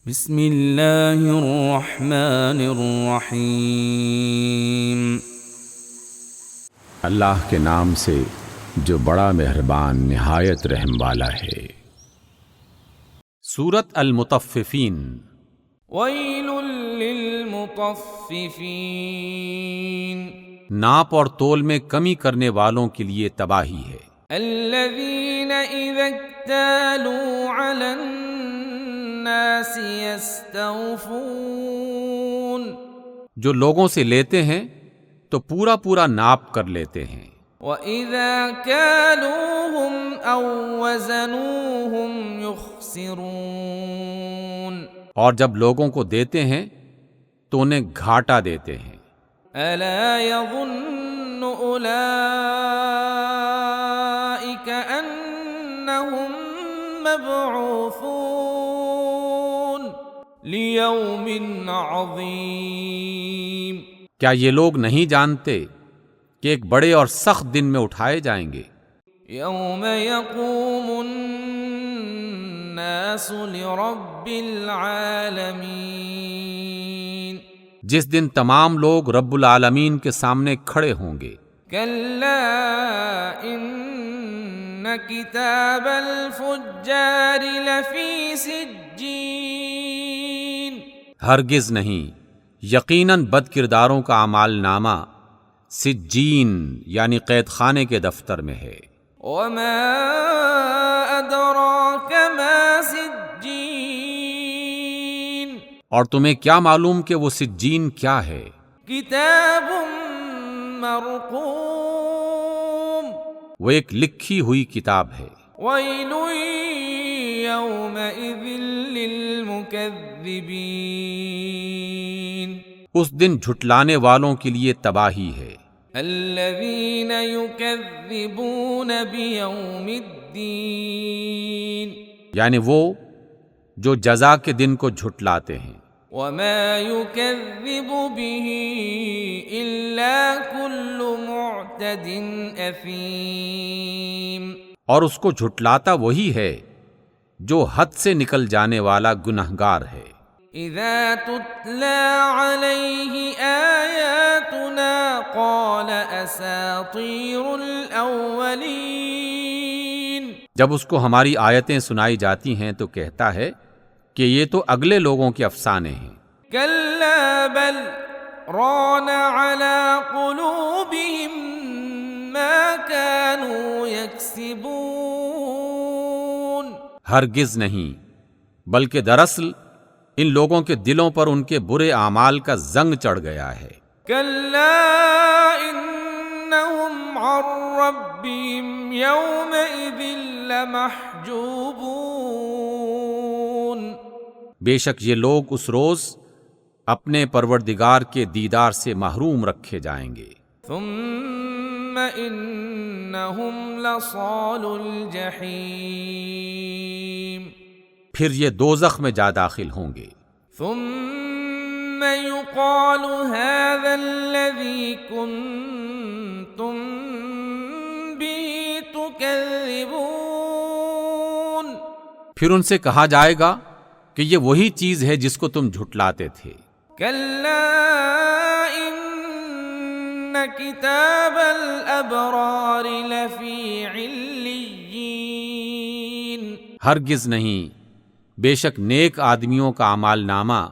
بسم اللہ الرحمن الرحیم۔ اللہ کے نام سے جو بڑا مہربان نہایت رحم والا ہے۔ سورۃ المطففین۔ ویل للمطففین، ناپ اور تول میں کمی کرنے والوں کے لیے تباہی ہے۔ الذین اذا اکتالوا علی الناس یستوفون، جو لوگوں سے لیتے ہیں تو پورا پورا ناپ کر لیتے ہیں، وَإِذَا كَالُوهُمْ أَوْ وَزَنُوهُمْ يُخْسِرُونَ، اور جب لوگوں کو دیتے ہیں تو انہیں گھاٹا دیتے ہیں۔ أَلَا يَظُنُّ أُولَئِكَ أَنَّهُمْ مَبْعُوثُونَ لِيَوْمٍ عَظِيمٍ، کیا یہ لوگ نہیں جانتے کہ ایک بڑے اور سخت دن میں اٹھائے جائیں گے؟ يَوْمَ يَقُومُ النَّاسُ لِرَبِّ الْعَالَمِينَ، جس دن تمام لوگ رب العالمین کے سامنے کھڑے ہوں گے۔ كَلَّا إِنَّ كِتَابَ الْفُجَّارِ لَفِي سِجِّينٍ، ہرگز نہیں، یقیناً بد کرداروں کا اعمال نامہ سجین یعنی قید خانے کے دفتر میں ہے۔ وَمَا أَدْرَاكَ مَا سِجِّينٌ، اور تمہیں کیا معلوم کہ وہ سجین کیا ہے؟ كِتَابٌ مرقوم، وہ ایک لکھی ہوئی کتاب ہے۔ وَيْلٌ يَوْمَئِذٍ لِّلْمُكَذِّبِينَ، اس دن جھٹلانے والوں کے لیے تباہی ہے۔ الذين يكذبون بيوم الدين، یعنی وہ جو جزا کے دن کو جھٹلاتے ہیں۔ وما يكذب به إلا كل معتد أثيم، اور اس کو جھٹلاتا وہی ہے جو حد سے نکل جانے والا گنہگار ہے۔ إذا تتلى عليه آياتنا قال أساطير الأولين، جب اس کو ہماری آیتیں سنائی جاتی ہیں تو کہتا ہے کہ یہ تو اگلے لوگوں کے افسانے ہیں۔ كلا بل ران على قلوبهم ما كانوا يكسبون، ہرگز نہیں، بلکہ دراصل ان لوگوں کے دلوں پر ان کے برے اعمال کا زنگ چڑھ گیا ہے۔ كلا إنهم عن ربهم يومئذ لمحجوبون، بے شک یہ لوگ اس روز اپنے پروردگار کے دیدار سے محروم رکھے جائیں گے۔ ثم إنهم لصال الجحيم، پھر یہ دوزخ میں جا داخل ہوں گے۔ ثم يقال هذا الذي كنتم به تكذبون، پھر ان سے کہا جائے گا کہ یہ وہی چیز ہے جس کو تم جھٹلاتے تھے۔ كلا إن كتاب الأبرار لفي عليين، ہرگز نہیں، بے شک نیک آدمیوں کا اعمال نامہ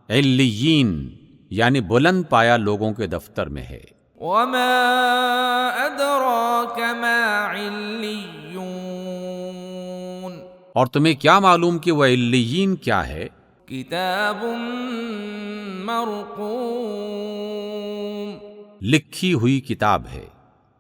علیین یعنی بلند پایا لوگوں کے دفتر میں ہے۔ وما أدراك ما عليون، اور تمہیں کیا معلوم کہ وہ علیین کیا ہے؟ كتاب مرقوم، لکھی ہوئی کتاب ہے۔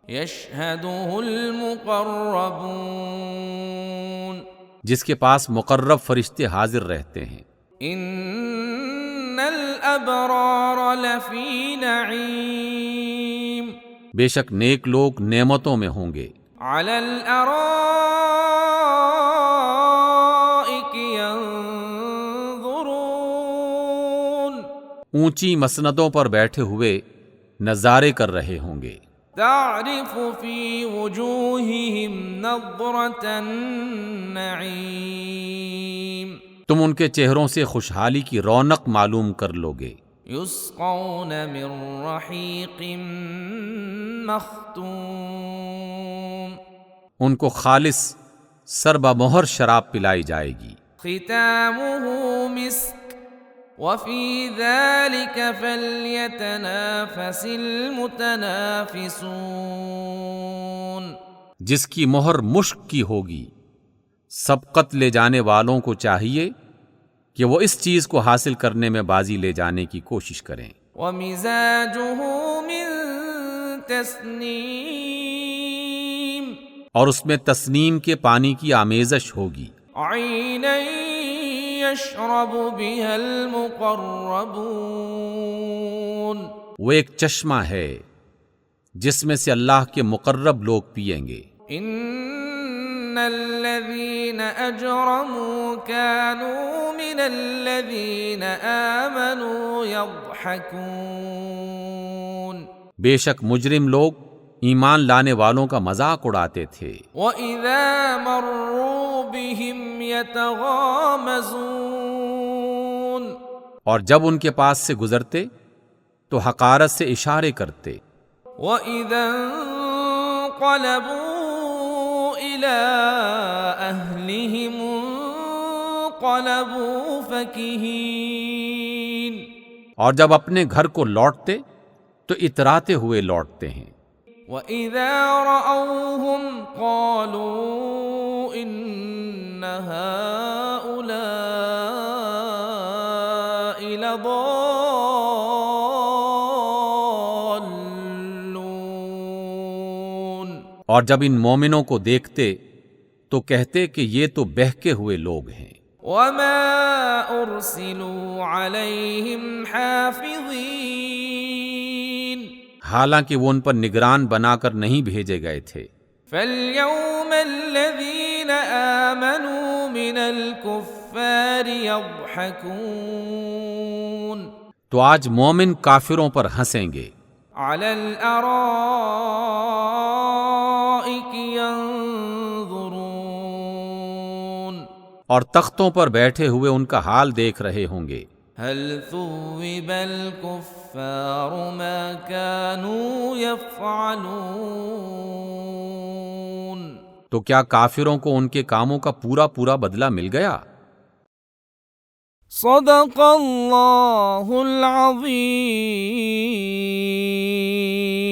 يشهده المقربون، جس کے پاس مقرب فرشتے حاضر رہتے ہیں۔ ان الابرار لفی نعیم، بے شک نیک لوگ نعمتوں میں ہوں گے۔ علی الارائک ينظرون، اونچی مسندوں پر بیٹھے ہوئے نظارے کر رہے ہوں گے۔ تعرف في وجوههم نظرة النعيم، تم ان کے چہروں سے خوشحالی کی رونق معلوم کر لوگے۔ یسقون من رحیق مختوم، ان کو خالص سربہ مہر شراب پلائی جائے گی، ختامہ مسک وفی ذلک فلیتنافس المتنافسون، جس کی مہر مشک کی ہوگی۔ سبقت لے جانے والوں کو چاہیے کہ وہ اس چیز کو حاصل کرنے میں بازی لے جانے کی کوشش کریں۔ ومزاجہ من تسنیم، اور اس میں تسنیم کے پانی کی آمیزش ہوگی، عینا یشرب بها المقربون، وہ ایک چشمہ ہے جس میں سے اللہ کے مقرب لوگ پئیں گے۔ ان الذین اجرموا كانوا من الذین آمنوا یضحکون، بے شک مجرم لوگ ایمان لانے والوں کا مذاق اڑاتے تھے، وَإِذَا مَرُّوا بِهِمْ يَتَغَامَزُونَ، اور جب ان کے پاس سے گزرتے تو حقارت سے اشارے کرتے، وَإِذَا انقلبوا إِلَىٰ أَهْلِهِمْ انقلبوا فَكِهِينَ، اور جب اپنے گھر کو لوٹتے تو اتراتے ہوئے لوٹتے ہیں۔ وَإِذَا رَأَوْهُمْ قَالُوا إِنَّ هَٰؤُلَاءِ لَضَالُّونَ، اور جب ان مومنوں کو دیکھتے تو کہتے کہ یہ تو بہکے ہوئے لوگ ہیں۔ وَمَا أُرْسِلُوا عَلَيْهِمْ حَافِظِينَ، حالانکہ وہ ان پر نگران بنا کر نہیں بھیجے گئے تھے۔ فَالْيَوْمَ الَّذِينَ آمَنُوا مِنَ الْكُفَّارِ يَضْحَكُونَ، تو آج مومن کافروں پر ہنسیں گے، عَلَى الْأَرَائِكِ يَنظُرُونَ، اور تختوں پر بیٹھے ہوئے ان کا حال دیکھ رہے ہوں گے۔ هل ثوب الكفار ما كانوا يفعلون، تو کیا کافروں کو ان کے کاموں کا پورا پورا بدلہ مل گیا؟ صدق اللہ العظیم۔